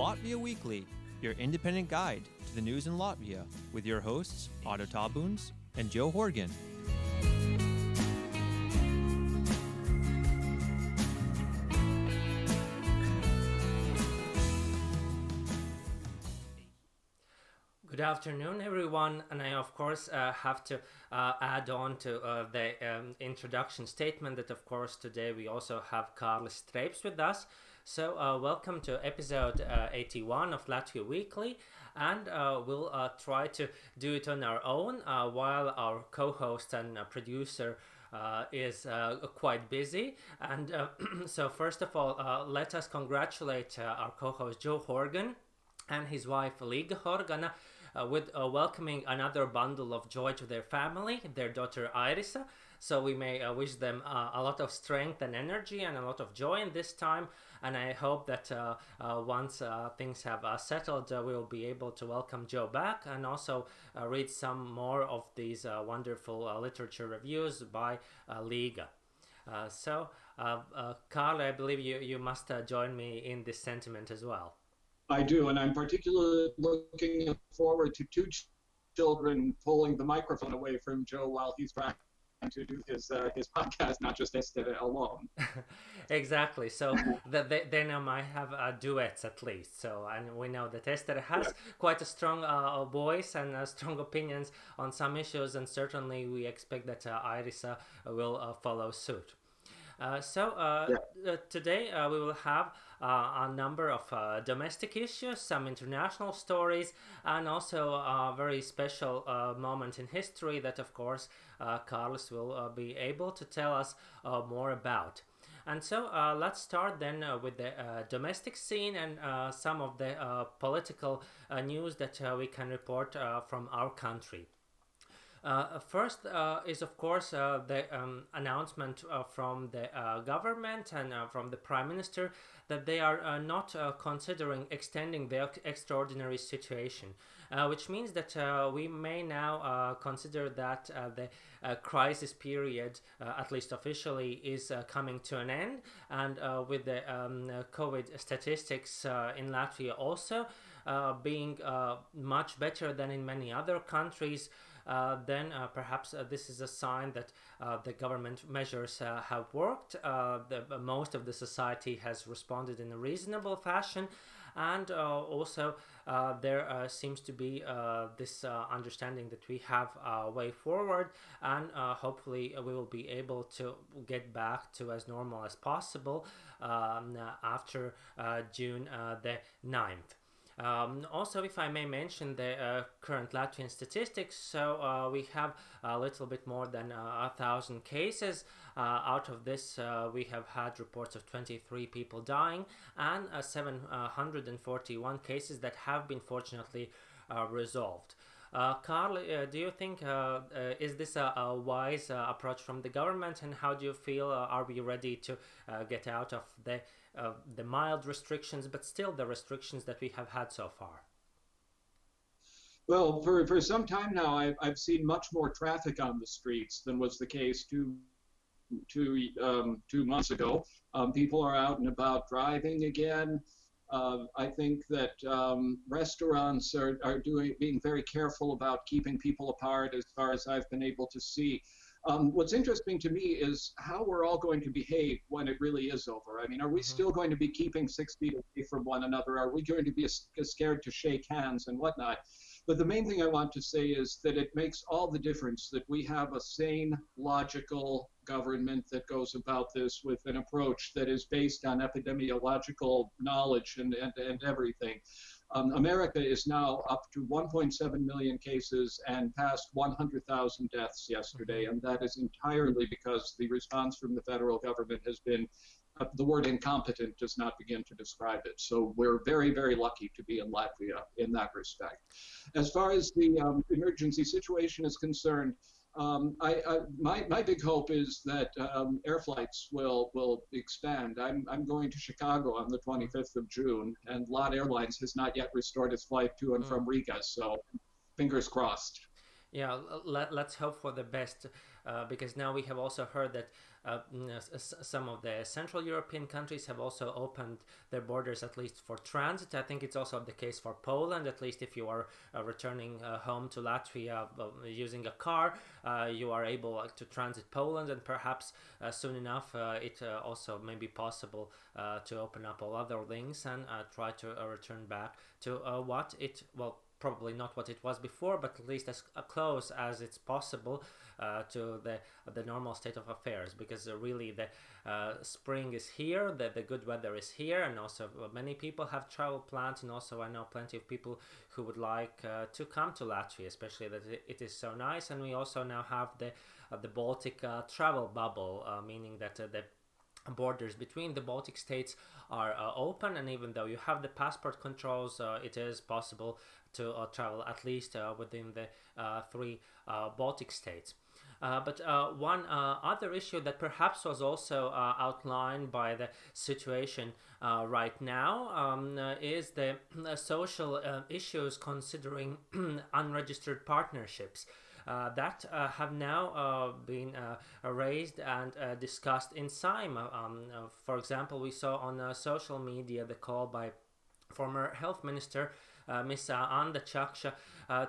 Latvia Weekly, your independent guide to the news in Latvia, with your hosts Otto and Joe Horgan. Good afternoon, everyone, and I of course have to add on to the introduction statement that of course today we also have Kārlis Streips with us. So welcome to episode 81 of Latvia Weekly, and we'll try to do it on our own while our co-host and producer is quite busy. And so first of all, let us congratulate our co-host Joe Horgan and his wife Liga Horgana with welcoming another bundle of joy to their family, their daughter Airisa. So we may wish them a lot of strength and energy and a lot of joy in this time. And I hope that once things have settled, we'll be able to welcome Joe back and also read some more of these wonderful literature reviews by Liga. Carl, I believe you must join me in this sentiment as well. I do, and I'm particularly looking forward to two children pulling the microphone away from Joe while he's trying to do his podcast, not just Esther alone. Exactly. So they now might have duets at least. So, and we know that Esther has quite a strong voice and strong opinions on some issues, and certainly we expect that Airisa will follow suit. Today we will have a number of domestic issues, some international stories, and also a very special moment in history that, of course, Kārlis will be able to tell us more about. And so let's start then with the domestic scene and some of the political news that we can report from our country. First is, of course, the announcement from the government and from the Prime Minister that they are not considering extending the extraordinary situation, which means that we may now consider that the crisis period, at least officially, is coming to an end, and with the COVID statistics in Latvia also being much better than in many other countries, then perhaps this is a sign that the government measures have worked. Most of the society has responded in a reasonable fashion, and also there seems to be this understanding that we have a way forward, and hopefully we will be able to get back to as normal as possible after June the 9th. Also, if I may mention the current Latvian statistics, so we have a little bit more than 1,000 cases. Out of this, we have had reports of 23 people dying and 741 cases that have been fortunately resolved. Carl, do you think is this a wise approach from the government, and how do you feel? Are we ready to get out of the mild restrictions, but still the restrictions that we have had so far? Well, for some time now, I've seen much more traffic on the streets than was the case two months ago. People are out and about driving again. I think that restaurants are being very careful about keeping people apart, as far as I've been able to see. What's interesting to me is how we're all going to behave when it really is over. I mean, are we still going to be keeping 6 feet away from one another? Are we going to be scared to shake hands and whatnot? But the main thing I want to say is that it makes all the difference that we have a sane, logical government that goes about this with an approach that is based on epidemiological knowledge and everything. America is now up to 1.7 million cases and past 100,000 deaths yesterday, and that is entirely because the response from the federal government has been the word incompetent does not begin to describe it. So we're very, very lucky to be in Latvia in that respect. As far as the emergency situation is concerned, my big hope is that air flights will expand. I'm going to Chicago on the 25th of June, and LOT Airlines has not yet restored its flight to and from Riga, so fingers crossed. Yeah, let's hope for the best. because now we have also heard that some of the Central European countries have also opened their borders, at least for transit. I think it's also the case for Poland, at least if you are returning home to Latvia using a car, you are able to transit Poland, and perhaps soon enough it also may be possible to open up all other links and try to return back to what it, well, probably not what it was before, but at least as close as it's possible to the normal state of affairs, because really the spring is here, the good weather is here, and also many people have travel plans, and also I know plenty of people who would like to come to Latvia, especially that it is so nice. And we also now have the Baltic travel bubble, meaning that the borders between the Baltic states are open, and even though you have the passport controls, it is possible to travel at least within the three Baltic states. But one other issue that perhaps was also outlined by the situation right now is the social issues considering unregistered partnerships. That have now been raised and discussed in Sejm. For example, we saw on social media the call by former health minister Miss Anda Čakša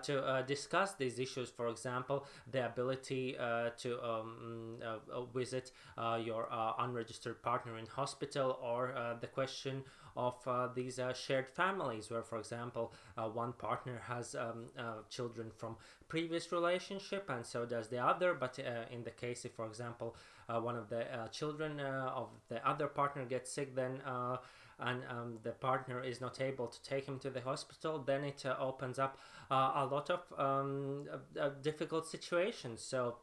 to discuss these issues. For example, the ability to visit your unregistered partner in hospital, or the question of these shared families, where, for example, one partner has children from previous relationship, and so does the other. But in the case if, for example, one of the children of the other partner gets sick, then and the partner is not able to take him to the hospital, then it opens up a lot of difficult situations. So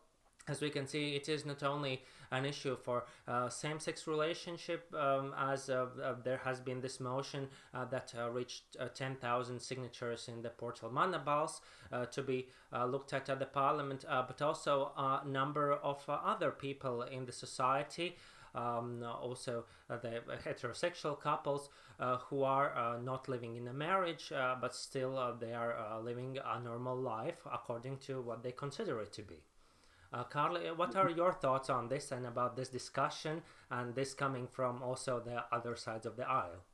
as we can see, it is not only an issue for same-sex relationship, as there has been this motion that reached 10,000 signatures in the portal Manabals to be looked at the parliament, but also a number of other people in the society, also the heterosexual couples who are not living in a marriage, but still they are living a normal life according to what they consider it to be. Kārli, what are your thoughts on this and about this discussion, and this coming from also the other sides of the aisle?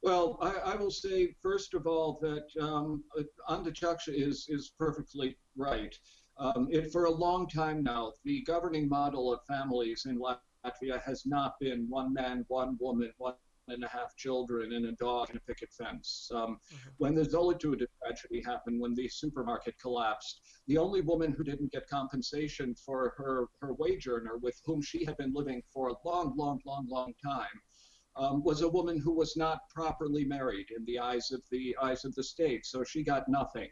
Well, I will say, first of all, that Anda Čakša is perfectly right. For a long time now, the governing model of families in Latvia has not been one man, one woman, 1.5 children, and a dog and a picket fence. When the Zolitude tragedy happened, when the supermarket collapsed, the only woman who didn't get compensation for her wage earner, with whom she had been living for a long time, was a woman who was not properly married in the eyes of the state, so she got nothing.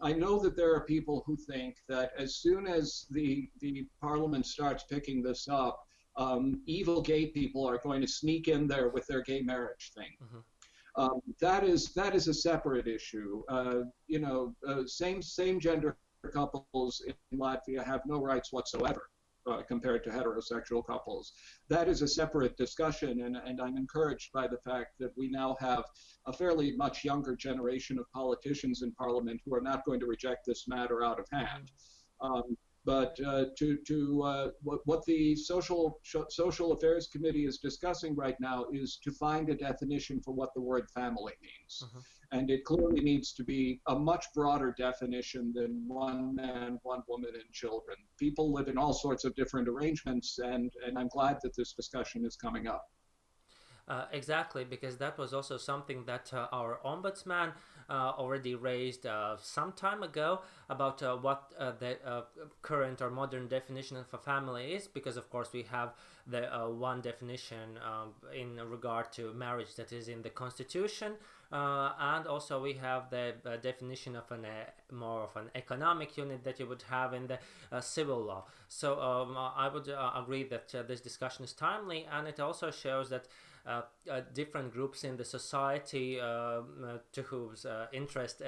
I know that there are people who think that as soon as the parliament starts picking this up, evil gay people are going to sneak in there with their gay marriage thing. That is a separate issue. Same gender couples in Latvia have no rights whatsoever compared to heterosexual couples. That is a separate discussion, and I'm encouraged by the fact that we now have a fairly much younger generation of politicians in parliament who are not going to reject this matter out of hand. But what the Social Affairs Committee is discussing right now is to find a definition for what the word family means. And it clearly needs to be a much broader definition than one man, one woman, and children. People live in all sorts of different arrangements, and I'm glad that this discussion is coming up. Exactly, because that was also something that our ombudsman already raised some time ago about what the current or modern definition of a family is, because of course we have the one definition in regard to marriage that is in the constitution, and also we have the definition of more of an economic unit that you would have in the civil law. So I would agree that this discussion is timely, and it also shows that different groups in the society to whose interest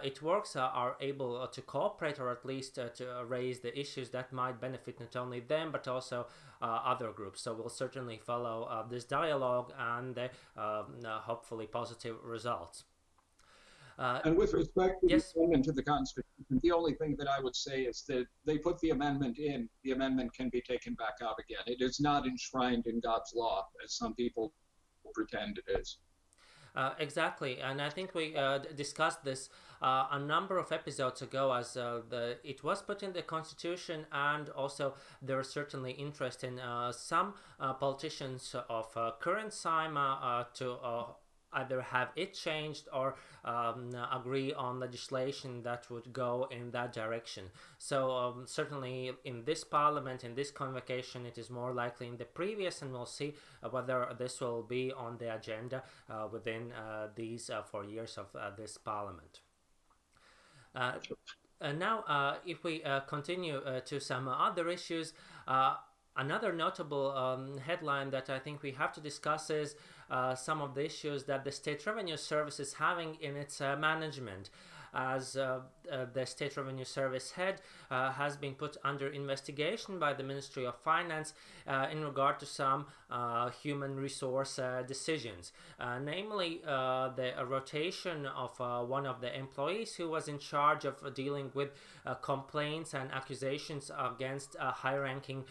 it works are able to cooperate, or at least to raise the issues that might benefit not only them but also other groups. So we'll certainly follow this dialogue and hopefully positive results. And with respect to the Yes. amendment to the Constitution, the only thing that I would say is that they put the amendment in, the amendment can be taken back out again. It is not enshrined in God's law, as some people pretend it is. Exactly, and I think we discussed this a number of episodes ago, as it was put in the constitution, and also there is certainly interest in some politicians of current Saima to either have it changed or agree on legislation that would go in that direction. So certainly in this parliament, in this convocation, it is more likely in the previous, and we'll see whether this will be on the agenda within these 4 years of this parliament. Now, if we continue to some other issues, another notable headline that I think we have to discuss is some of the issues that the State Revenue Service is having in its management, as the State Revenue Service head has been put under investigation by the Ministry of Finance in regard to some human resource decisions, namely the rotation of one of the employees who was in charge of dealing with complaints and accusations against high-ranking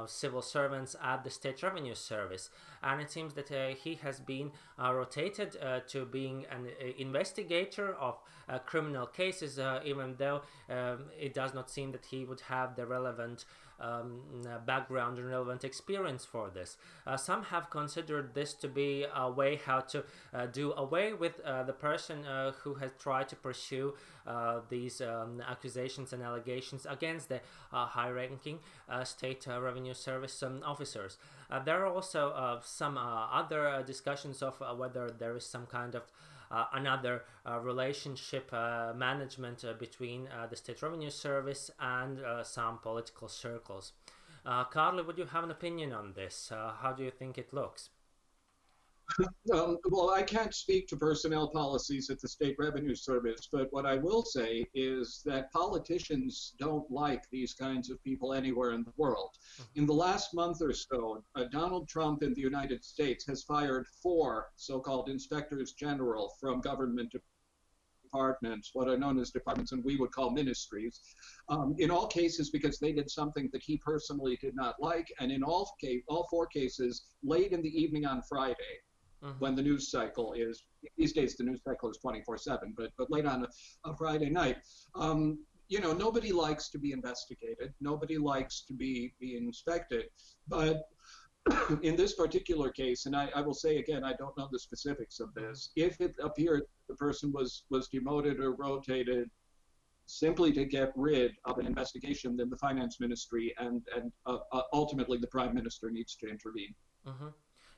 civil servants at the State Revenue Service. And it seems that he has been rotated to being an investigator of criminal cases, even though it does not seem that he would have the relevant background and relevant experience for this. Some have considered this to be a way how to do away with the person who has tried to pursue these accusations and allegations against the high-ranking State Revenue Service officers. There are also some other discussions of whether there is some kind of another relationship management between the State Revenue Service and some political circles. Carly, would you have an opinion on this? How do you think it looks? Well, I can't speak to personnel policies at the State Revenue Service, but what I will say is that politicians don't like these kinds of people anywhere in the world. In the last month or so, Donald Trump in the United States has fired 4 so-called inspectors general from government departments, what are known as departments, and we would call ministries, in all cases because they did something that he personally did not like, and in all 4 cases, late in the evening on Friday. When the news cycle is, these days the news cycle is 24/7, but late on a Friday night, nobody likes to be investigated. Nobody likes to be inspected. But in this particular case, and I will say again, I don't know the specifics of this, if it appeared the person was demoted or rotated simply to get rid of an investigation, then the finance ministry and ultimately the prime minister needs to intervene.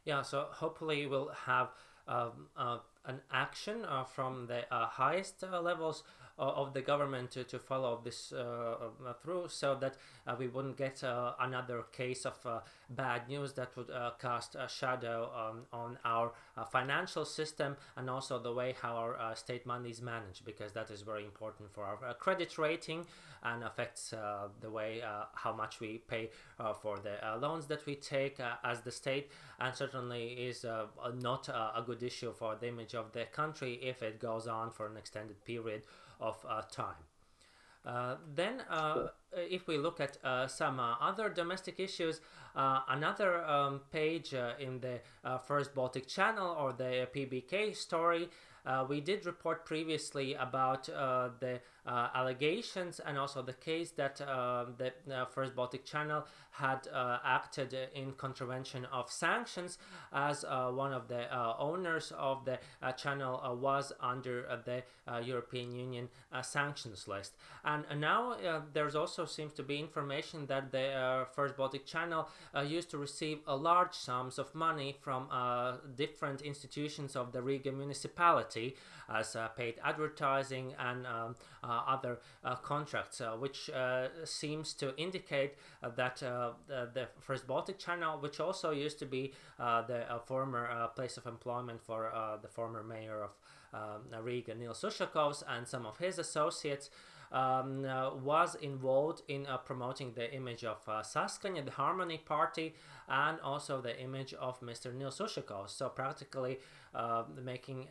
Yeah, so hopefully we'll have an action from the highest levels of the government to follow this through, so that we wouldn't get another case of bad news that would cast a shadow on our financial system, and also the way how our state money is managed, because that is very important for our credit rating and affects the way how much we pay for the loans that we take as the state, and certainly is not a good issue for the image of the country if it goes on for an extended period of time. Then if we look at some other domestic issues, another page in the First Baltic Channel, or the PBK story, we did report previously about the allegations and also the case that the First Baltic Channel had acted in contravention of sanctions, as one of the owners of the channel was under the European Union sanctions list. And now there's also seems to be information that the First Baltic Channel used to receive large sums of money from different institutions of the Riga municipality as paid advertising and other contracts, which seems to indicate that the First Baltic Channel, which also used to be the former place of employment for the former mayor of Riga, Nils Ushakovs, and some of his associates, was involved in promoting the image of Saskaņa, the Harmony Party, and also the image of Mr. Nils Ušakovs. So practically making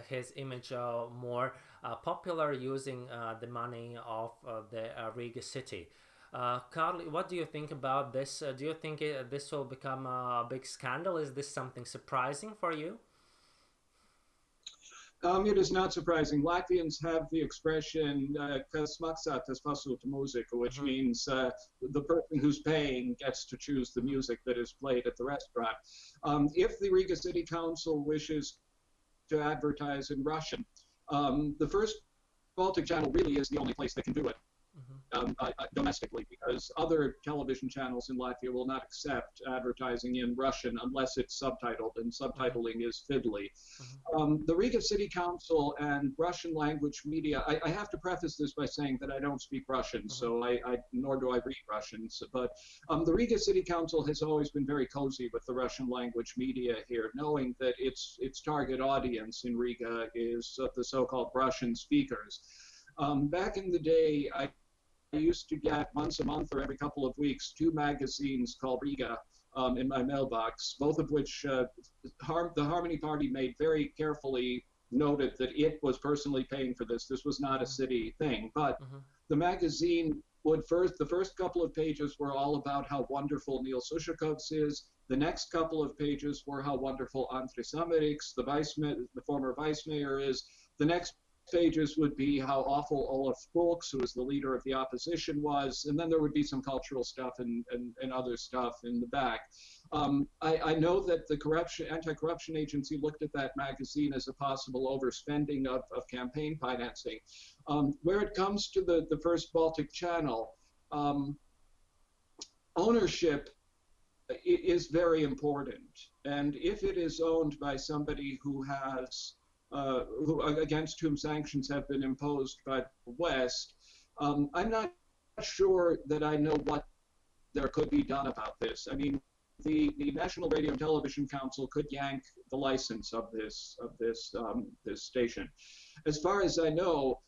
his image more popular using the money of the Riga city. Kārli, what do you think about this? Do you think this will become a big scandal? Is this something surprising for you? It is not surprising. Latvians have the expression "kas maksā, tas pasūta mūziku," which means the person who's paying gets to choose the music that is played at the restaurant. If the Riga City Council wishes to advertise in Russian, the first Baltic channel really is the only place that can do it. Domestically, because other television channels in Latvia will not accept advertising in Russian unless it's subtitled, and subtitling is fiddly. The Riga City Council and Russian language media, I have to preface this by saying that I don't speak Russian, so nor do I read Russian, but the Riga City Council has always been very cozy with the Russian language media here, knowing that its target audience in Riga is the so-called Russian speakers. Back in the day, I used to get once a month or every couple of weeks 2 magazines called Riga in my mailbox, both of which the Harmony Party made very carefully noted that it was personally paying for this. This was not a city thing, but the magazine the first couple of pages were all about how wonderful Nils Ušakovs is. The next couple of pages were how wonderful Ārzemnieks, the former vice mayor, is. The next pages would be how awful Olaf Bulks, who was the leader of the opposition, was, and then there would be some cultural stuff and other stuff in the back. I know that the anti-corruption agency looked at that magazine as a possible overspending of campaign financing. Where it comes to the first Baltic channel, ownership is very important, and if it is owned by somebody who has against whom sanctions have been imposed by the West, I'm not sure that I know what there could be done about this. I mean, the National Radio and Television Council could yank the license of this station. As far as I know,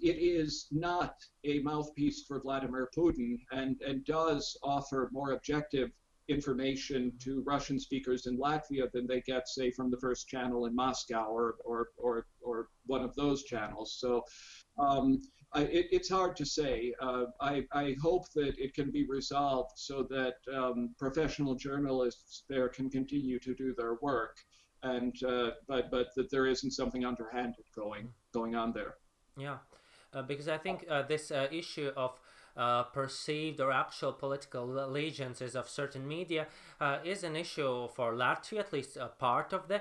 it is not a mouthpiece for Vladimir Putin, and does offer more objective information to Russian speakers in Latvia than they get, say, from the first channel in Moscow or one of those channels. So it's hard to say. I hope that it can be resolved so that professional journalists there can continue to do their work, and but that there isn't something underhanded going on there. Yeah, because I think this issue of perceived or actual political allegiances of certain media is an issue for Latvia, at least a part of the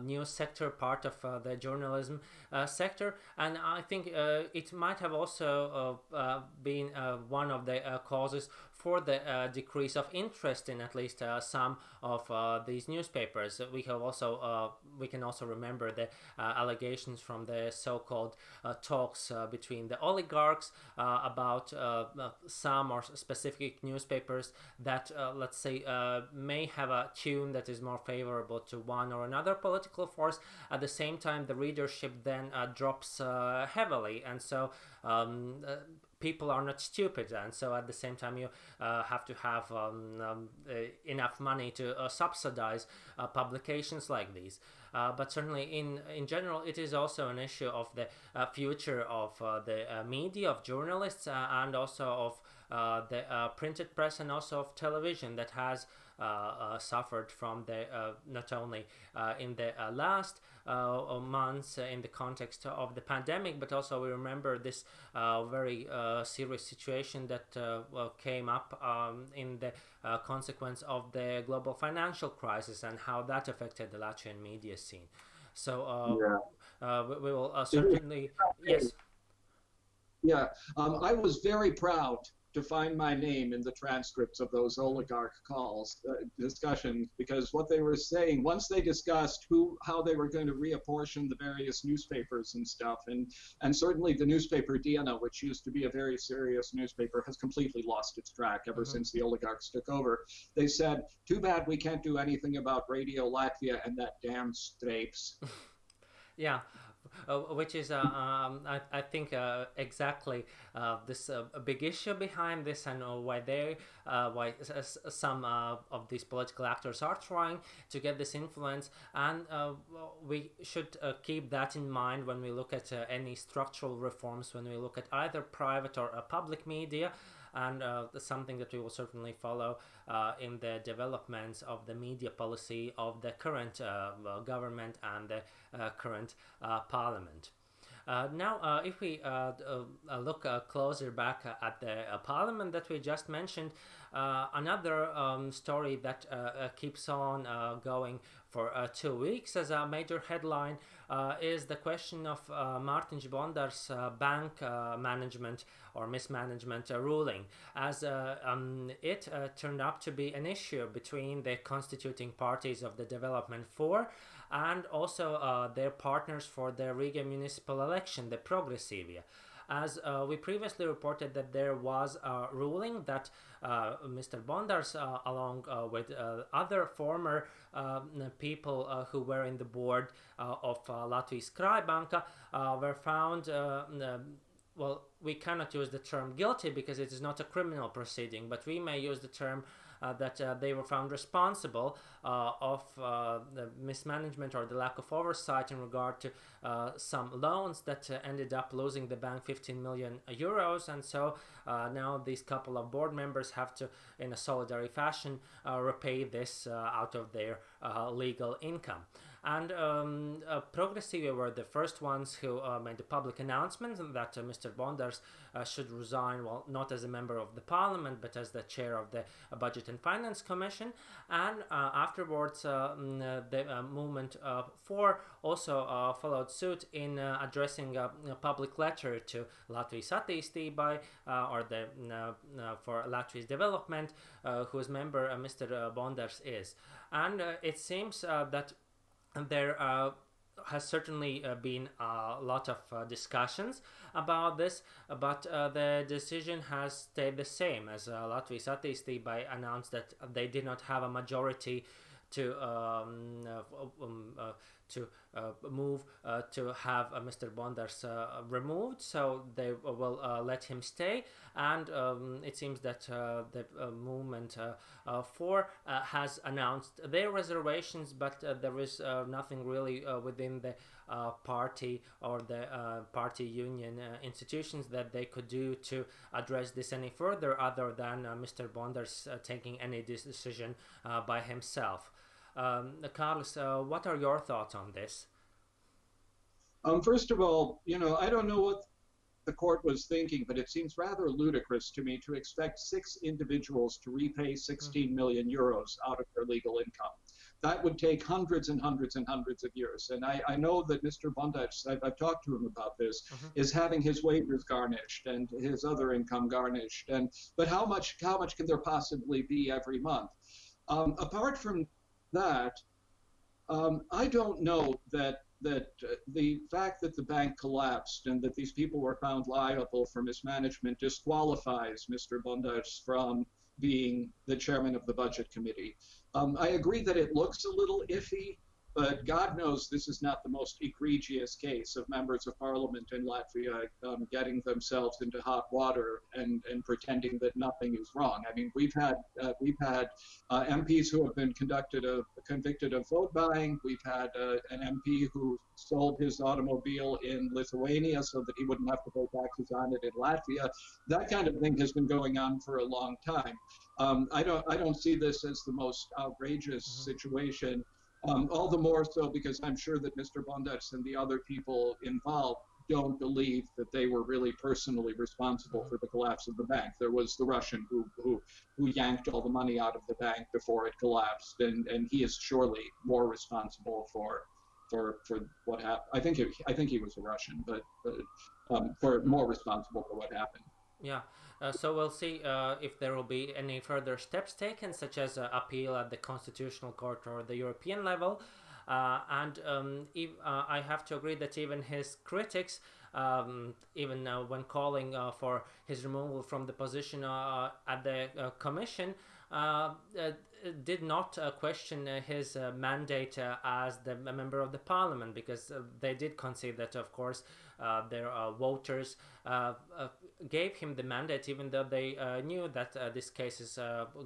news sector, part of the journalism sector, and I think it might have also been one of the causes for the decrease of interest in at least some of these newspapers. We can also remember the allegations from the so-called talks between the oligarchs about some or specific newspapers that, let's say, may have a tune that is more favorable to one or another political force. At the same time, the readership then drops heavily, and so people are not stupid, and so at the same time you have to have enough money to subsidize publications like these. But certainly in general, it is also an issue of the future of the media, of journalists, and also of the printed press, and also of television that has suffered from the not only in the last months in the context of the pandemic, but also we remember this very serious situation that came up in the consequence of the global financial crisis, and how that affected the Latvian media scene. So we will certainly, yes. Yeah, I was very proud to find my name in the transcripts of those oligarch discussions, because what they were saying, once they discussed how they were going to reapportion the various newspapers and stuff, and certainly the newspaper Diena, which used to be a very serious newspaper, has completely lost its track ever since the oligarchs took over. They said, too bad we can't do anything about Radio Latvia and that damn Strapes. Yeah. which is, I think, exactly this big issue behind this, and why some of these political actors are trying to get this influence, and we should keep that in mind when we look at any structural reforms, when we look at either private or public media. And something that we will certainly follow in the developments of the media policy of the current government and the current parliament. Now, if we look closer back at the parliament that we just mentioned, another story that keeps on going for 2 weeks as a major headline is the question of Martin Bondar's bank management or mismanagement ruling, as it turned out to be an issue between the constituting parties of the Development 4 and also their partners for the Riga municipal election, the Progressivia. As we previously reported that there was a ruling that Mr. Bondars, along with other former people who were in the board of Latvijas Krājbanka, were found well, we cannot use the term guilty because it is not a criminal proceeding, but we may use the term that they were found responsible of the mismanagement or the lack of oversight in regard to some loans that ended up losing the bank 15 million euros. And so now these couple of board members have to, in a solidary fashion, repay this out of their legal income. And Progressivia were the first ones who made the public announcement that Mr. Bondars should resign, well, not as a member of the parliament, but as the chair of the Budget and Finance Commission. And afterwards, the Movement 4 also followed suit in addressing a public letter to Latvijas attīstībai, or the for Latvia's development, whose member Mr. Bondars is. And it seems that there has certainly been a lot of discussions about this, but the decision has stayed the same, as Latvijas attīstībai announced that they did not have a majority to move to have Mr. Bondars removed, so they will let him stay. And it seems that the Movement 4 has announced their reservations, but there is nothing really within the party or the party union institutions that they could do to address this any further, other than Mr. Bondars taking any decision by himself. Kārlis, what are your thoughts on this? First of all, I don't know what the court was thinking, but it seems rather ludicrous to me to expect 6 individuals to repay 16 million euros out of their legal income. That would take hundreds and hundreds and hundreds of years. And I know that Mr. Bondars, I've talked to him about this, is having his wages garnished and his other income garnished. But how much can there possibly be every month? Apart from that, I don't know that the fact that the bank collapsed and that these people were found liable for mismanagement disqualifies Mr. Bondars from being the chairman of the budget committee. I agree that it looks a little iffy, but God knows this is not the most egregious case of members of parliament in Latvia getting themselves into hot water and pretending that nothing is wrong. I mean, we've had MPs who have been convicted of vote buying. We've had an MP who sold his automobile in Lithuania so that he wouldn't have to pay taxes on it in Latvia. That kind of thing has been going on for a long time. I don't see this as the most outrageous situation. All the more so because I'm sure that Mr. Bondars and the other people involved don't believe that they were really personally responsible for the collapse of the bank. There was the Russian who yanked all the money out of the bank before it collapsed, and he is surely more responsible for what happened. I think he was a Russian, but for more responsible for what happened. Yeah, so we'll see if there will be any further steps taken, such as appeal at the Constitutional Court or the European level. I have to agree that even his critics even when calling for his removal from the position at the commission, did not question his mandate as the member of the parliament, because they did concede that, of course, their voters gave him the mandate, even though they knew that this case is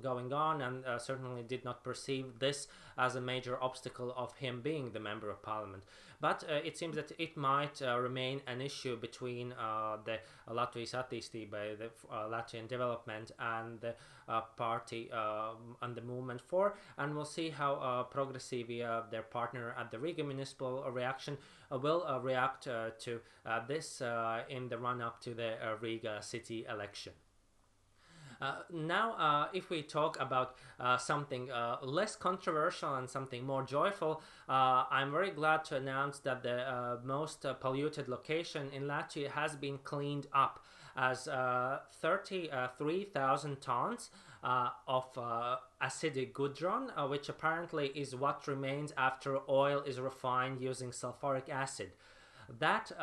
going on, and certainly did not perceive this as a major obstacle of him being the member of parliament. But it seems that it might remain an issue between the Latvijas attīstībai, the Latvian development, and the party and the movement for, and we'll see how Progresīvie, their partner at the Riga municipal reaction, will react to this in the run-up to the Riga city election. Now, if we talk about something less controversial and something more joyful, I'm very glad to announce that the most polluted location in Latvia has been cleaned up, as 33,000 tons of acidic gudron, which apparently is what remains after oil is refined using sulfuric acid. That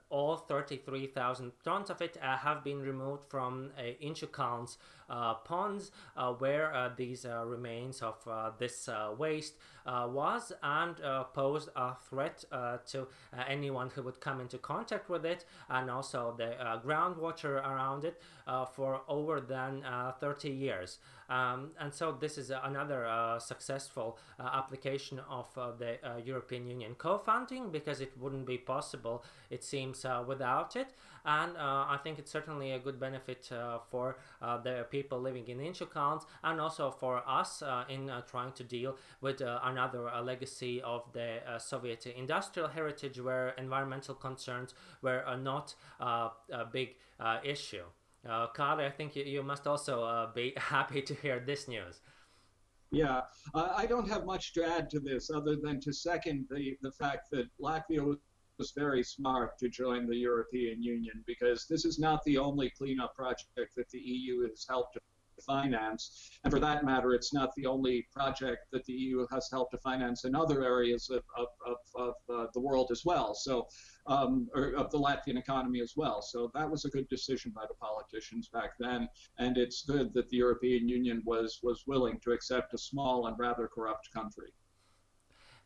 all 33,000 tons of it have been removed from Inčukalns ponds, where these remains of this waste was, and posed a threat to anyone who would come into contact with it, and also the groundwater around it for over than 30 years. And so this is another successful application of the European Union co-funding, because it wouldn't be possible, it seems, without it. And I think it's certainly a good benefit for the people living in Inčukalns, and also for us in trying to deal with another legacy of the Soviet industrial heritage, where environmental concerns were not a big issue. Kārli, I think you must also be happy to hear this news. Yeah, I don't have much to add to this other than to second the fact that Latvia was very smart to join the European Union, because this is not the only cleanup project that the EU has helped to finance. And for that matter, it's not the only project that the EU has helped to finance in other areas of the world as well, so, or of the Latvian economy as well. So that was a good decision by the politicians back then. And it's good that the European Union was willing to accept a small and rather corrupt country.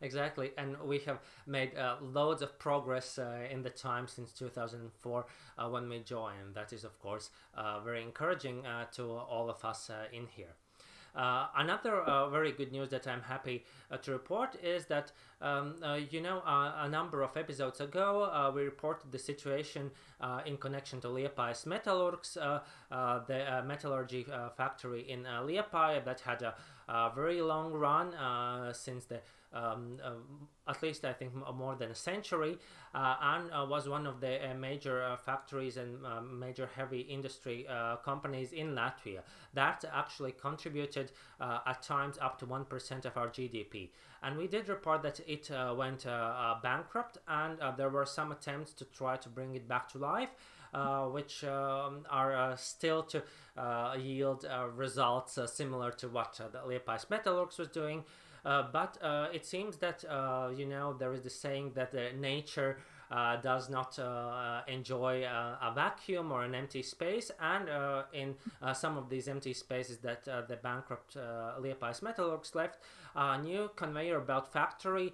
Exactly, and we have made loads of progress in the time since 2004 when we joined. That is, of course, very encouraging to all of us in here. Another very good news that I'm happy to report is that, a number of episodes ago, we reported the situation in connection to Liepājas Metallurgs, the metallurgy factory in Liepāja that had a very long run since the at least I think more than a century, and was one of the major factories and major heavy industry companies in Latvia that actually contributed at times up to 1% of our GDP. And we did report that it went bankrupt, and there were some attempts to try to bring it back to life, which are still to yield results similar to what the Liepājas Metallurgs was doing. But it seems that, there is the saying that nature does not enjoy a vacuum or an empty space, and in some of these empty spaces that the bankrupt Liepājas Metallurgs left, a new conveyor belt factory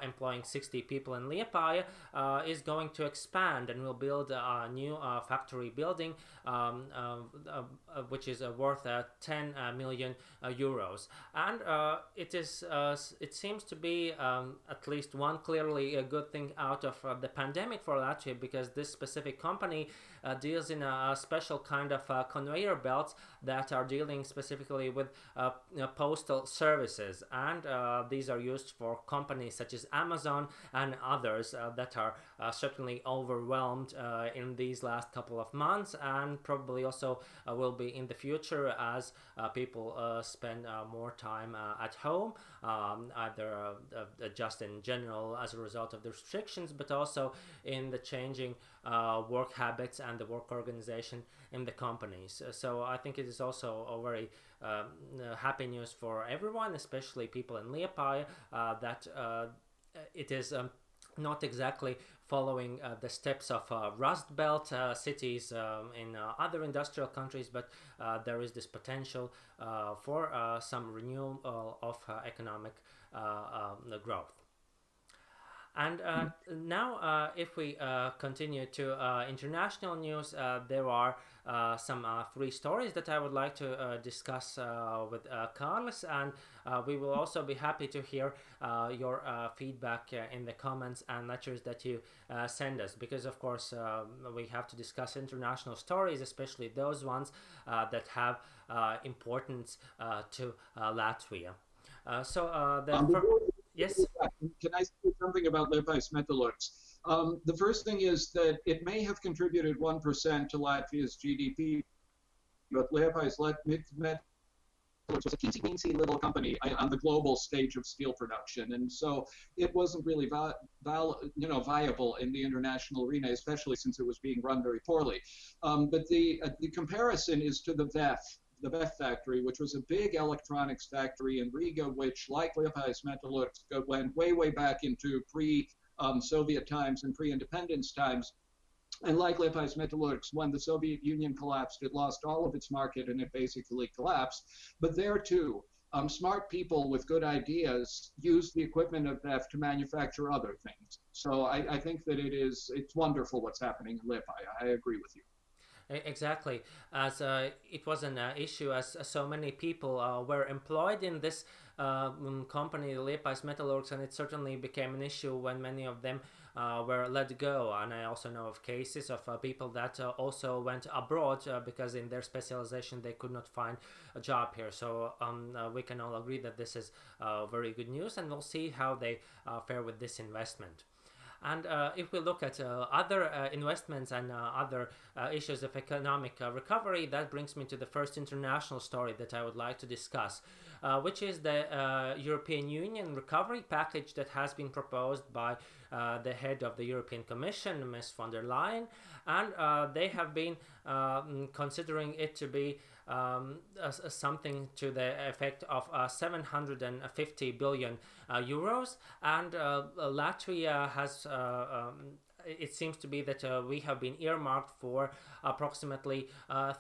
employing 60 people in Liepāja is going to expand, and will build a new factory building which is worth 10 million euros. And it seems to be at least one clearly a good thing out of the pandemic for Latvia, because this specific company deals in a special kind of conveyor belts that are dealing specifically with postal services, and these are used for companies such as Amazon and others that are certainly overwhelmed in these last couple of months, and probably also will be in the future as people spend more time at home, either just in general as a result of the restrictions, but also in the changing work habits and the work organization in the companies. So I think it is also a very happy news for everyone, especially people in Liepāja, that it is not exactly following the steps of Rust Belt cities in other industrial countries, but there is this potential for some renewal of economic growth. And now, if we continue to international news, there are some three stories that I would like to discuss with Kārlis, and we will also be happy to hear your feedback in the comments and letters that you send us, because of course we have to discuss international stories, especially those ones that have importance to Latvia. Yes. Can I say something about Liepājas Metalurgs? The first thing is that it may have contributed 1% to Latvia's GDP, but Liepājas Metalurgs was a teensy little company on the global stage of steel production, and so it wasn't really viable in the international arena, especially since it was being run very poorly. But the comparison is to the VEF factory, which was a big electronics factory in Riga, which, like Liepājas Metalurgs, went way back into pre-Soviet times and pre-independence times. And like Liepājas Metalurgs, when the Soviet Union collapsed, it lost all of its market and it basically collapsed. But there too, smart people with good ideas use the equipment of VEF to manufacture other things. So I think that it's wonderful what's happening in Liepāja. I agree with you. Exactly, as it was an issue, as so many people were employed in this company, Liepājas Metalurgs, and it certainly became an issue when many of them were let go. And I also know of cases of people that also went abroad because in their specialization they could not find a job here. So we can all agree that this is very good news, and we'll see how they fare with this investment. And if we look at other investments and other issues of economic recovery, that brings me to the first international story that I would like to discuss, which is the European Union recovery package that has been proposed by the head of the European Commission, Ms. von der Leyen, and they have been considering it to be something to the effect of 750 billion euros, and Latvia has it seems to be that we have been earmarked for approximately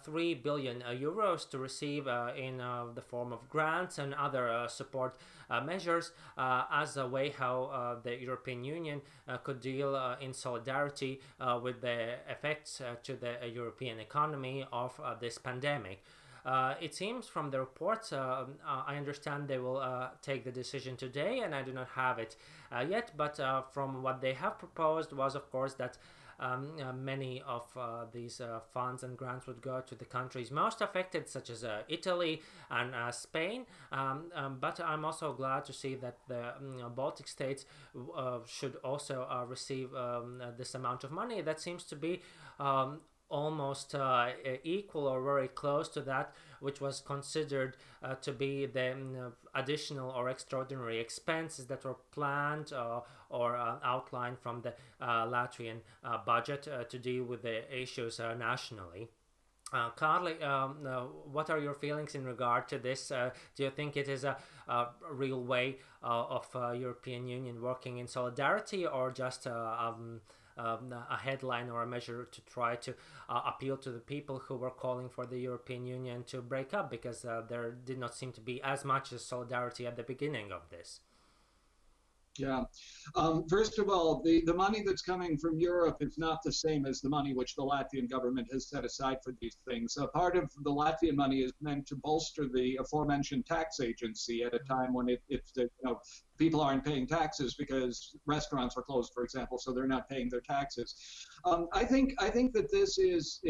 3 billion euros to receive in the form of grants and other support measures as a way how the European Union could deal in solidarity with the effects to the European economy of this pandemic. It seems from the reports, I understand they will take the decision today, and I do not have it yet, but from what they have proposed was, of course, that many of these funds and grants would go to the countries most affected, such as Italy and Spain, but I'm also glad to see that the Baltic states should also receive this amount of money. That seems to be almost equal or very close to that which was considered to be the additional or extraordinary expenses that were planned or outlined from the Latvian budget to deal with the issues nationally. Kārli, what are your feelings in regard to this? Do you think it is a real way of European Union working in solidarity, or just a headline or a measure to try to appeal to the people who were calling for the European Union to break up, because there did not seem to be as much as solidarity at the beginning of this? Yeah. First of all, the money that's coming from Europe is not the same as the money which the Latvian government has set aside for these things. Part of the Latvian money is meant to bolster the aforementioned tax agency at a time when people aren't paying taxes because restaurants are closed, for example, so they're not paying their taxes. I think that this is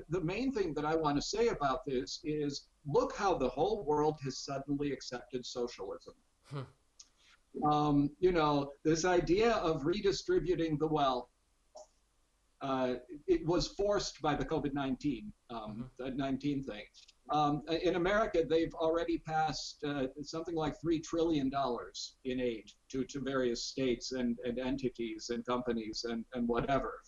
the main thing that I want to say about this is look how the whole world has suddenly accepted socialism. This idea of redistributing the wealth, it was forced by the COVID-19 thing. In America, they've already passed something like $3 trillion in aid to various states and entities and companies and whatever.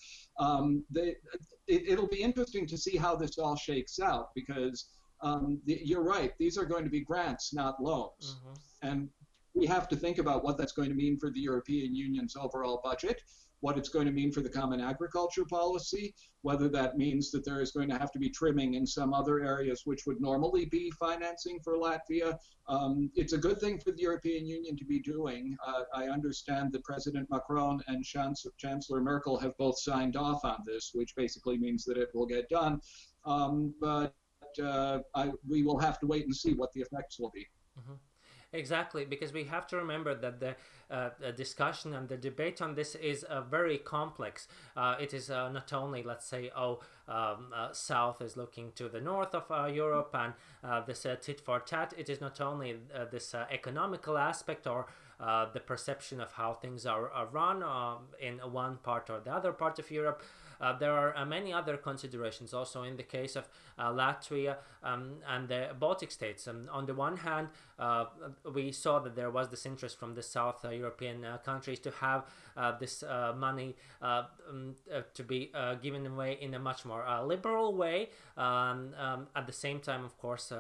It'll be interesting to see how this all shakes out, because you're right, these are going to be grants, not loans. And we have to think about what that's going to mean for the European Union's overall budget, what it's going to mean for the common agriculture policy, whether that means that there is going to have to be trimming in some other areas which would normally be financing for Latvia. It's a good thing for the European Union to be doing. I understand that President Macron and Chancellor Merkel have both signed off on this, which basically means that it will get done. But we will have to wait and see what the effects will be. Mm-hmm. Exactly, because we have to remember that the discussion and the debate on this is very complex. It is not only, let's say, South is looking to the north of Europe and this tit for tat. It is not only this economical aspect or the perception of how things are run in one part or the other part of Europe. There are many other considerations also in the case of Latvia and the Baltic states. On the one hand, we saw that there was this interest from the South European countries to have this money to be given away in a much more liberal way. At the same time, of course,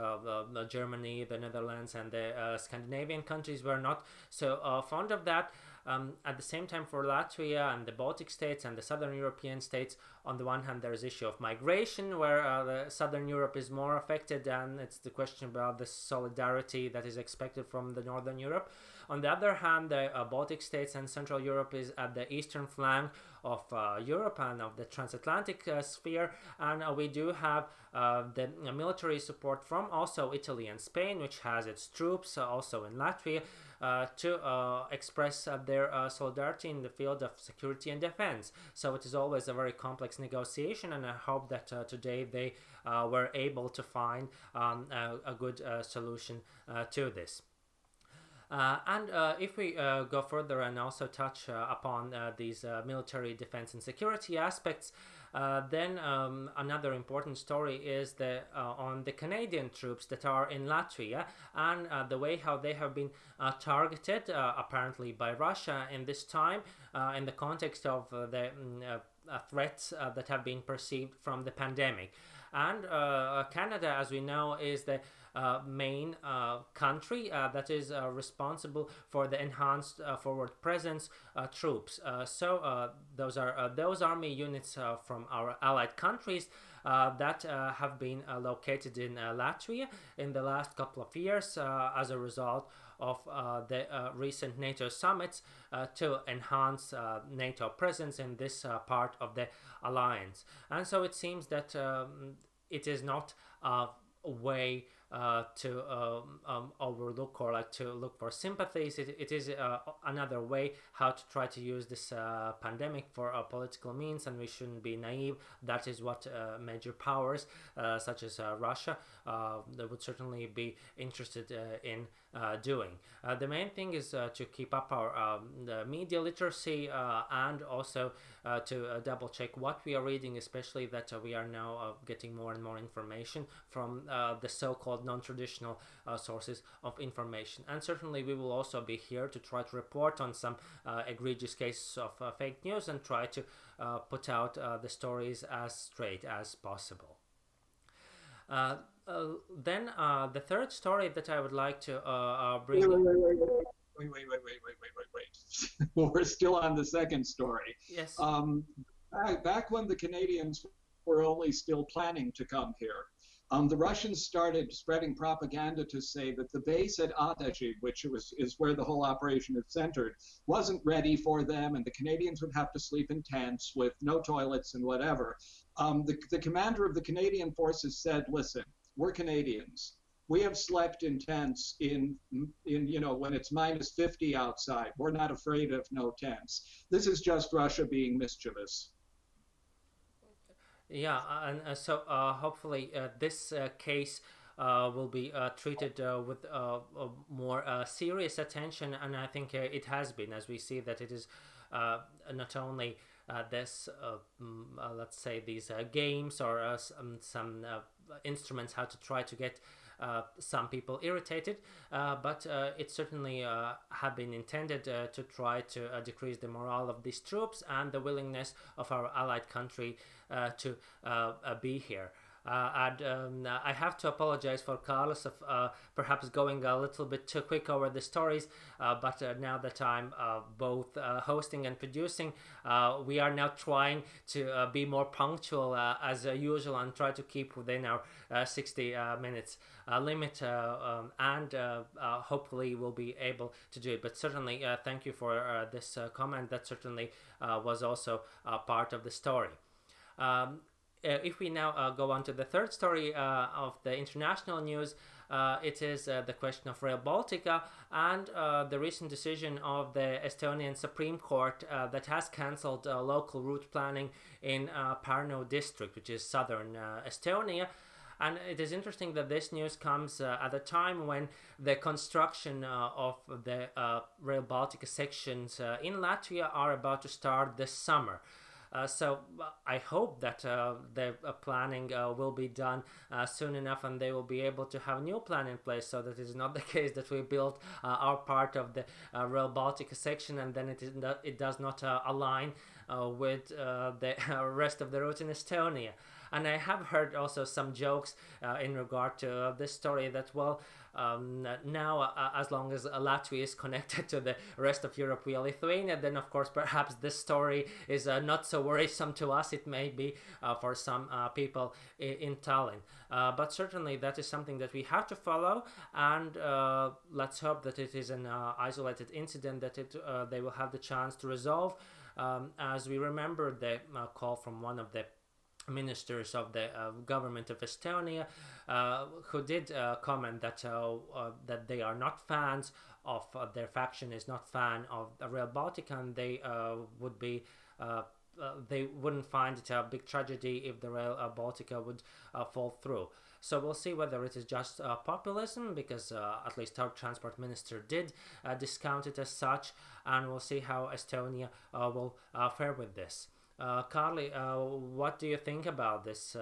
Germany, the Netherlands, and the Scandinavian countries were not so fond of that. At the same time, for Latvia and the Baltic states and the Southern European states, on the one hand, there is issue of migration, where the Southern Europe is more affected, and it's the question about the solidarity that is expected from the Northern Europe. On the other hand, the Baltic states and Central Europe is at the eastern flank of Europe and of the transatlantic sphere, and we do have the military support from also Italy and Spain, which has its troops also in Latvia, to express their solidarity in the field of security and defense. So it is always a very complex negotiation, and I hope that today they were able to find a good solution to this. And if we go further and also touch upon these military defense and security aspects, then another important story is on the Canadian troops that are in Latvia and the way how they have been targeted apparently by Russia in this time in the context of the threats that have been perceived from the pandemic. And Canada, as we know, is the main country that is responsible for the enhanced forward presence troops. So those are those army units from our allied countries that have been located in Latvia in the last couple of years as a result of the recent NATO summits to enhance NATO presence in this part of the alliance. And so it seems that it is not a way to overlook or like to look for sympathies. It is another way how to try to use this pandemic for political means, and we shouldn't be naive. That is what major powers such as Russia they would certainly be interested in doing. The main thing is to keep up our the media literacy and also to double check what we are reading, especially that we are now getting more and more information from the so-called non-traditional sources of information. And certainly we will also be here to try to report on some egregious cases of fake news and try to put out the stories as straight as possible. Then the third story that I would like to bring... Wait. We're still on the second story. Yes. Back when the Canadians were only still planning to come here, the Russians started spreading propaganda to say that the base at Ārzemnieki, which is where the whole operation is centered, wasn't ready for them, and the Canadians would have to sleep in tents with no toilets and whatever. The commander of the Canadian forces said, "Listen, we're Canadians. We have slept in tents in when it's minus 50 outside. We're not afraid of no tents. This is just Russia being mischievous." Yeah, and so hopefully this case will be treated with more serious attention, and I think it has been, as we see that it is not only this, let's say, these games or some instruments how to try to get some people irritated, but it certainly have been intended to try to decrease the morale of these troops and the willingness of our allied country to be here. And I have to apologize for Carlos of perhaps going a little bit too quick over the stories, but now that I'm both hosting and producing, we are now trying to be more punctual as usual and try to keep within our 60 minutes limit, and hopefully we'll be able to do it. But certainly, thank you for this comment. That certainly was also part of the story. If we now go on to the third story of the international news, it is the question of Rail Baltica and the recent decision of the Estonian Supreme Court that has cancelled local route planning in Pärnu district, which is southern Estonia. And it is interesting that this news comes at a time when the construction of the Rail Baltica sections in Latvia are about to start this summer. So I hope that the planning will be done soon enough, and they will be able to have a new plan in place, so that it is not the case that we build our part of the Rail Baltica section and then it does not align with the rest of the route in Estonia. And I have heard also some jokes in regard to this story that, well, now as long as Latvia is connected to the rest of Europe via Lithuania, then of course perhaps this story is not so worrisome to us. It may be for some people in Tallinn. But certainly that is something that we have to follow, and let's hope that it is an isolated incident that they will have the chance to resolve. As we remember the call from one of the ministers of the government of Estonia, who did comment that that they are not fans of their faction is not fan of Rail Baltica, and they would be they wouldn't find it a big tragedy if the Rail Baltica would fall through. So we'll see whether it is just populism, because at least our transport minister did discount it as such, and we'll see how Estonia will fare with this. Carly, what do you think about this?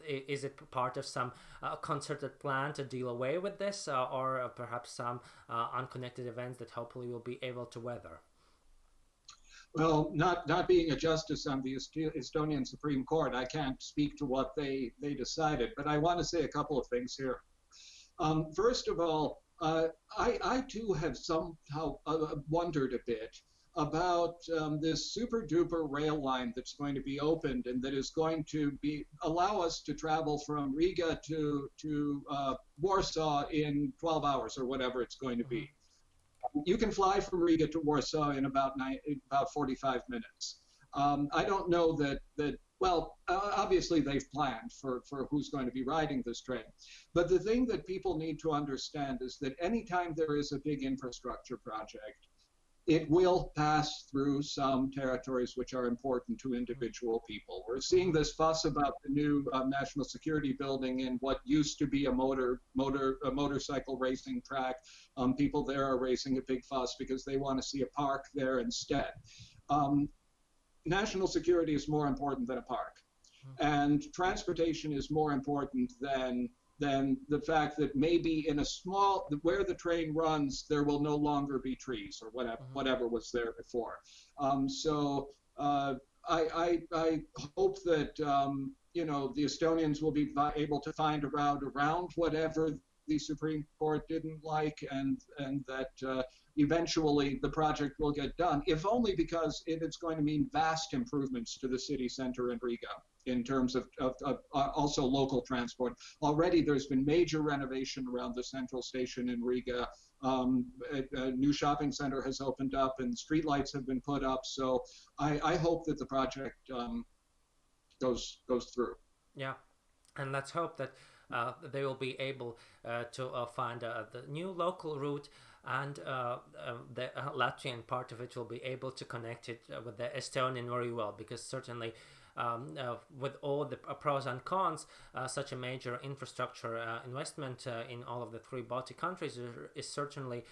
Is it part of some concerted plan to deal away with this, or perhaps some unconnected events that hopefully we'll be able to weather? Well, not being a justice on the Estonian Supreme Court, I can't speak to what they decided, but I want to say a couple of things here. First of all, I too have somehow wondered a bit about this super duper rail line that's going to be opened and that is going to allow us to travel from Riga to Warsaw in 12 hours or whatever it's going to be. You can fly from Riga to Warsaw in about 45 minutes. I don't know that well, obviously they've planned for who's going to be riding this train. But the thing that people need to understand is that anytime there is a big infrastructure project, it will pass through some territories which are important to individual people. We're seeing this fuss about the new national security building in what used to be a motorcycle racing track. People there are raising a big fuss because they want to see a park there instead. National security is more important than a park, and transportation is more important than the fact that maybe in a small, where the train runs, there will no longer be trees or whatever was there before. So I hope that the Estonians will be able to find a route around whatever the Supreme Court didn't like, and that eventually the project will get done, if only because it's going to mean vast improvements to the city center in Riga in terms of also local transport. Already there's been major renovation around the central station in Riga. A new shopping center has opened up and streetlights have been put up. So I hope that the project goes through. Yeah, and let's hope that they will be able to find the new local route, and the Latvian part of it will be able to connect it with the Estonian very well, because certainly with all the pros and cons, such a major infrastructure investment in all of the three Baltic countries is certainly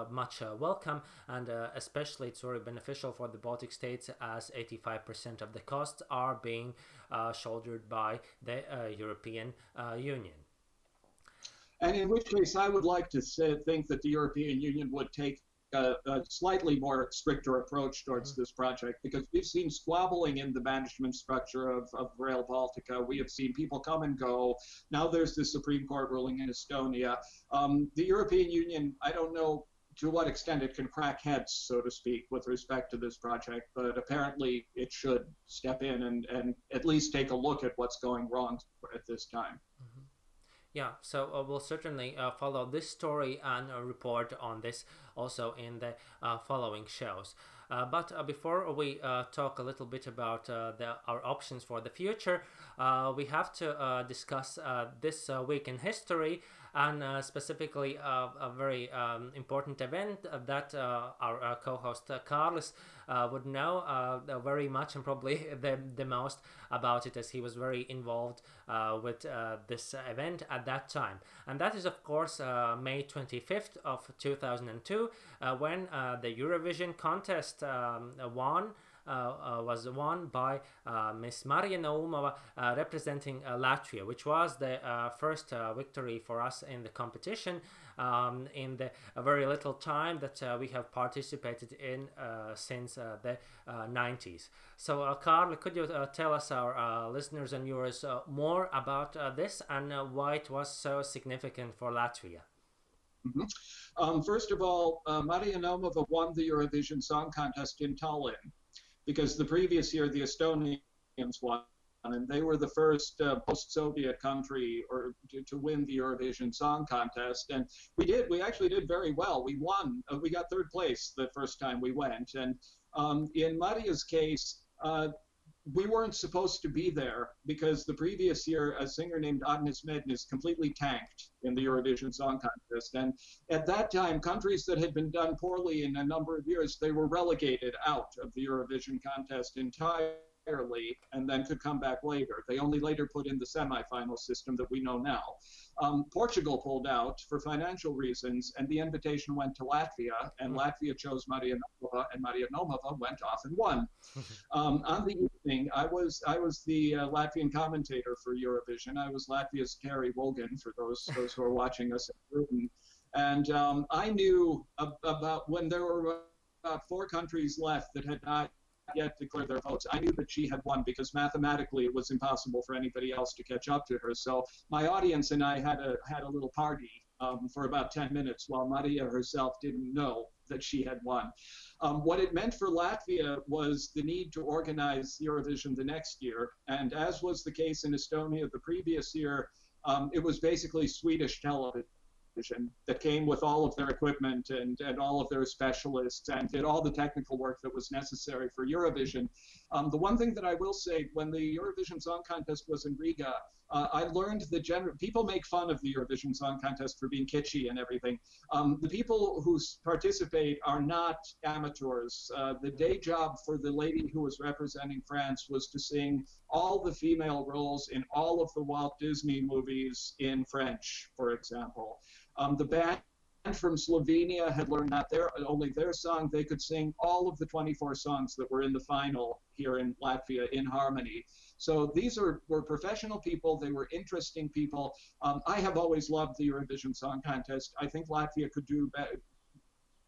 much welcome, and especially it's very beneficial for the Baltic states, as 85% of the costs are being shouldered by the European Union. And in which case, I would like to think that the European Union would take a slightly more stricter approach towards this project, because we've seen squabbling in the management structure of Rail Baltica. We have seen people come and go. Now there's the Supreme Court ruling in Estonia. The European Union, I don't know to what extent it can crack heads, so to speak, with respect to this project, but apparently it should step in and at least take a look at what's going wrong at this time. Mm-hmm. Yeah, so we'll certainly follow this story and report on this also in the following shows. But before we talk a little bit about our options for the future, we have to discuss this week in history, and specifically a very important event that our co-host Kārlis would know very much, and probably the most about it, as he was very involved with this event at that time. And that is, of course, May 25th of 2002, when the Eurovision contest was won by Miss Marija Naumova, representing Latvia, which was the first victory for us in the competition in the very little time that we have participated in since the 90s. So, Kārli, could you tell us, our listeners and viewers, more about this and why it was so significant for Latvia? Mm-hmm. First of all, Marija Naumova won the Eurovision Song Contest in Tallinn, because the previous year the Estonians won, and they were the first post-Soviet country to win the Eurovision Song Contest. And we actually did very well. We won. We got third place the first time we went. And in Marija's case, we weren't supposed to be there, because the previous year a singer named Aarzemnieki completely tanked in the Eurovision Song Contest. And at that time, countries that had been done poorly in a number of years, they were relegated out of the Eurovision contest entirely, and then could come back later. They only later put in the semifinal system that we know now. Portugal pulled out for financial reasons, and the invitation went to Latvia, and Latvia chose Marija Naumova, and Marija Naumova went off and won. On the evening, I was the Latvian commentator for Eurovision. I was Latvia's Terry Wogan, for those who are watching us at Britain. And I knew about when there were about 4 countries left that had not yet declared their votes. I knew that she had won, because mathematically it was impossible for anybody else to catch up to her. So my audience and I had a little party for about 10 minutes while Marija herself didn't know that she had won. What it meant for Latvia was the need to organize Eurovision the next year. And as was the case in Estonia the previous year, it was basically Swedish television that came with all of their equipment and all of their specialists, and did all the technical work that was necessary for Eurovision. The one thing that I will say, when the Eurovision Song Contest was in Riga, I learned that people make fun of the Eurovision Song Contest for being kitschy and everything. The people who participate are not amateurs. The day job for the lady who was representing France was to sing all the female roles in all of the Walt Disney movies in French, for example. The band from Slovenia had learned not only their song, they could sing all of the 24 songs that were in the final here in Latvia in harmony. So these were professional people. They were interesting people. I have always loved the Eurovision Song Contest. I think Latvia could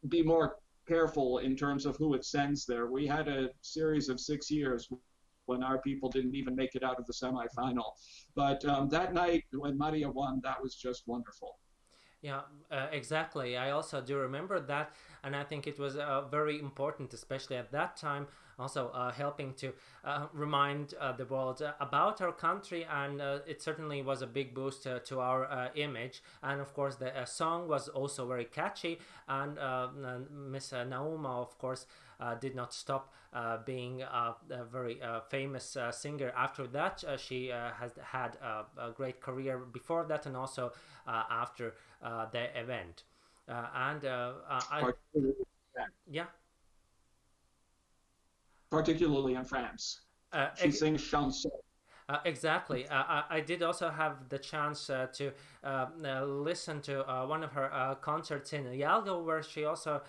be more careful in terms of who it sends there. We had a series of 6 years when our people didn't even make it out of the semifinal. But that night when Marija won, that was just wonderful. Yeah, exactly. I also do remember that, and I think it was very important, especially at that time, also helping to remind the world about our country, and it certainly was a big boost to our image. And of course, the song was also very catchy, and Miss Nauma, of course, did not stop being a very famous singer after that. She has had a great career before that, and also after the event. Yeah. Particularly in France. She sings chanson. Exactly. I did also have the chance to listen to one of her concerts in Yalgo, where she also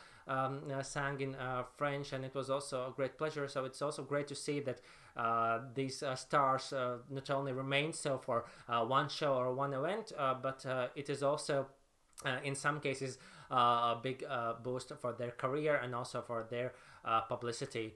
sang in French, and it was also a great pleasure. So it's also great to see that these stars not only remain so for one show or one event, but it is also in some cases a big boost for their career and also for their publicity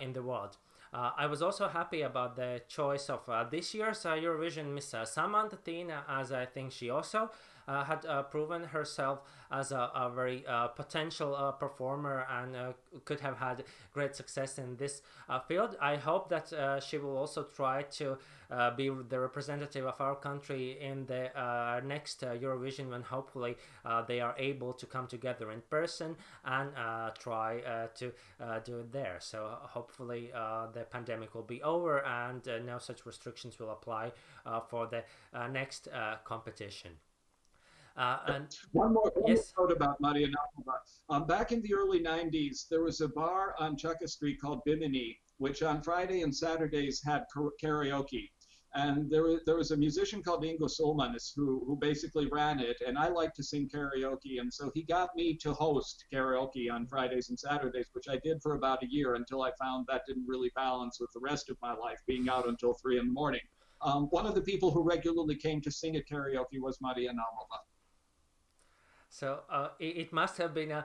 in the world. I was also happy about the choice of this year's Eurovision Miss Samantha Tina, as I think she also had proven herself as a very potential performer and could have had great success in this field. I hope that she will also try to be the representative of our country in the next Eurovision, when hopefully they are able to come together in person and try to do it there. So hopefully the pandemic will be over and no such restrictions will apply for the next competition. And one more yes. note about Maria Naumova. Back in the early 90s, there was a bar on Chukka Street called Bimini, which on Friday and Saturdays had karaoke. And there was a musician called Ingo Solmanis who basically ran it, and I like to sing karaoke, and so he got me to host karaoke on Fridays and Saturdays, which I did for about a year until I found that didn't really balance with the rest of my life, being out until 3 in the morning. One of the people who regularly came to sing at karaoke was Maria Naumova. So it must have been a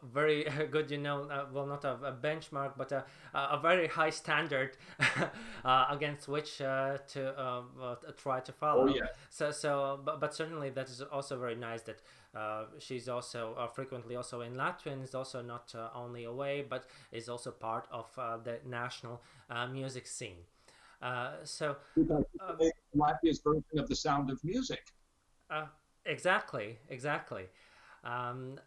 very good, well, not a benchmark, but a very high standard against which to try to follow. Oh, yeah. But certainly that is also very nice that she's also frequently also in Latvia and is also not only away, but is also part of the national music scene. Latvia's version of The Sound of Music. Exactly. And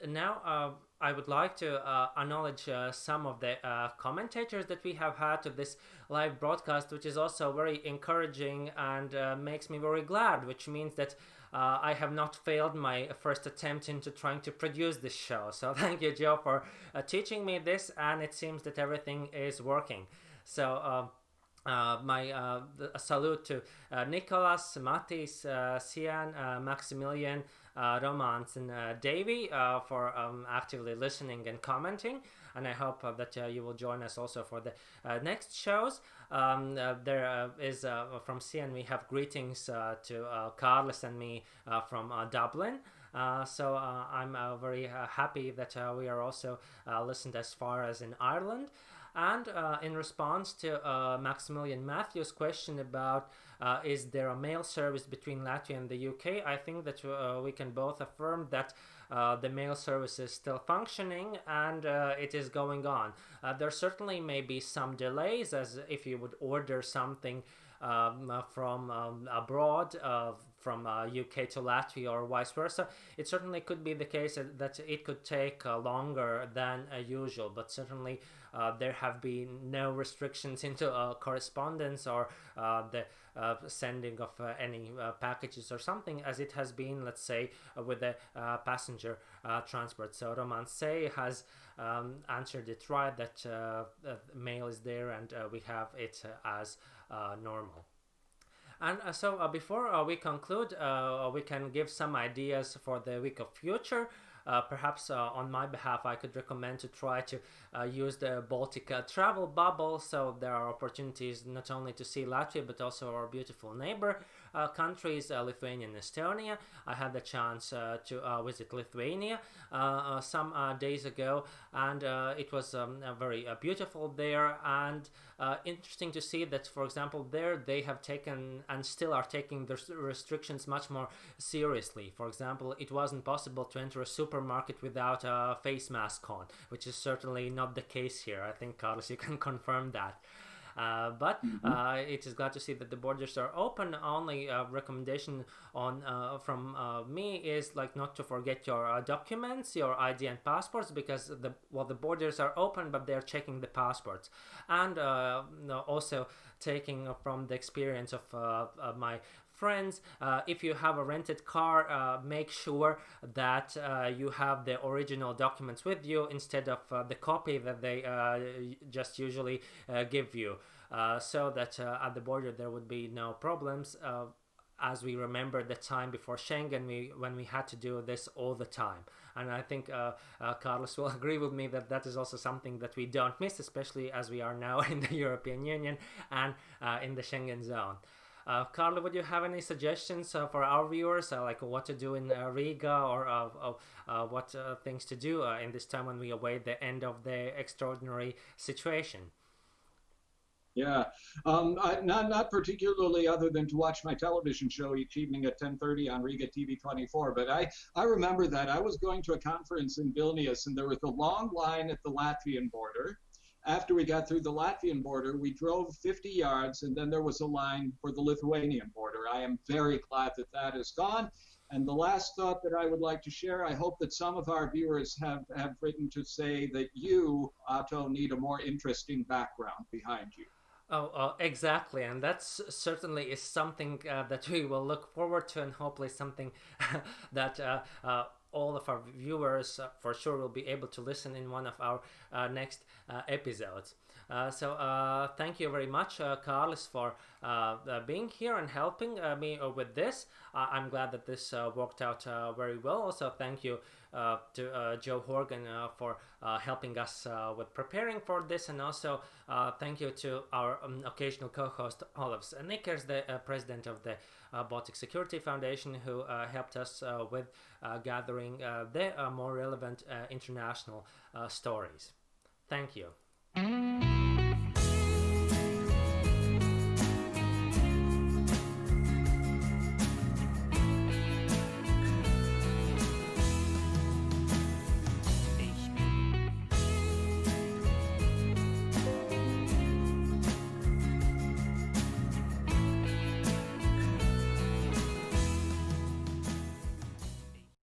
now I would like to acknowledge some of the commentators that we have had to this live broadcast, which is also very encouraging and makes me very glad, which means that I have not failed my first attempt into trying to produce this show. So thank you, Joe, for teaching me this, and it seems that everything is working. So my salute to Nicholas, Matis, Sian, Maximilian, Romans, and Davy for actively listening and commenting. And I hope that you will join us also for the next shows. There is from Sian, we have greetings to Kārlis and me from Dublin. So I'm very happy that we are also listened as far as in Ireland. And in response to Maximilian Matthews' question about is there a mail service between Latvia and the UK, I think that we can both affirm that the mail service is still functioning and it is going on. There certainly may be some delays, as if you would order something from abroad, from UK to Latvia or vice versa. It certainly could be the case that it could take longer than usual, but certainly there have been no restrictions into correspondence or the sending of any packages or something, as it has been, let's say, with the passenger transport. So Roman Say has answered it right, that mail is there and we have it as normal. And so before we conclude, we can give some ideas for the week of future. Perhaps on my behalf, I could recommend to try to use the Baltic travel bubble, so there are opportunities not only to see Latvia but also our beautiful neighbor countries, Lithuania and Estonia. I had the chance to visit Lithuania some days ago, and it was very beautiful there, and interesting to see that, for example, there they have taken and still are taking the restrictions much more seriously. For example, it wasn't possible to enter a supermarket without a face mask on, which is certainly not the case here. I think, Carlos, you can confirm that. But it is glad to see that the borders are open. Only recommendation on from me is like not to forget your documents, your ID and passports, because the borders are open, but they're checking the passports. And also taking from the experience of my friends, if you have a rented car, make sure that you have the original documents with you instead of the copy that they just usually give you, so that at the border there would be no problems, as we remember the time before Schengen, when we had to do this all the time. And I think Carlos will agree with me that that is also something that we don't miss, especially as we are now in the European Union and in the Schengen zone. Carlo, would you have any suggestions for our viewers, like what to do in Riga, or what things to do in this time when we await the end of the extraordinary situation? Yeah, not particularly, other than to watch my television show each evening at 10:30 on Riga TV 24. But I remember that I was going to a conference in Vilnius, and there was a long line at the Latvian border. After we got through the Latvian border, we drove 50 yards, and then there was a line for the Lithuanian border. I am very glad that that is gone. And the last thought that I would like to share, I hope that some of our viewers have written to say that you, Otto, need a more interesting background behind you. Oh, exactly, and that's certainly is something that we will look forward to, and hopefully something that all of our viewers for sure will be able to listen in one of our next episodes. So thank you very much, Kārlis, for being here and helping me with this. I'm glad that this worked out very well. Also, thank you to Joe Horgan for helping us with preparing for this, and also thank you to our occasional co-host Olafs Nickers, the president of the Baltic Security Foundation, who helped us with gathering the more relevant international stories. Thank you.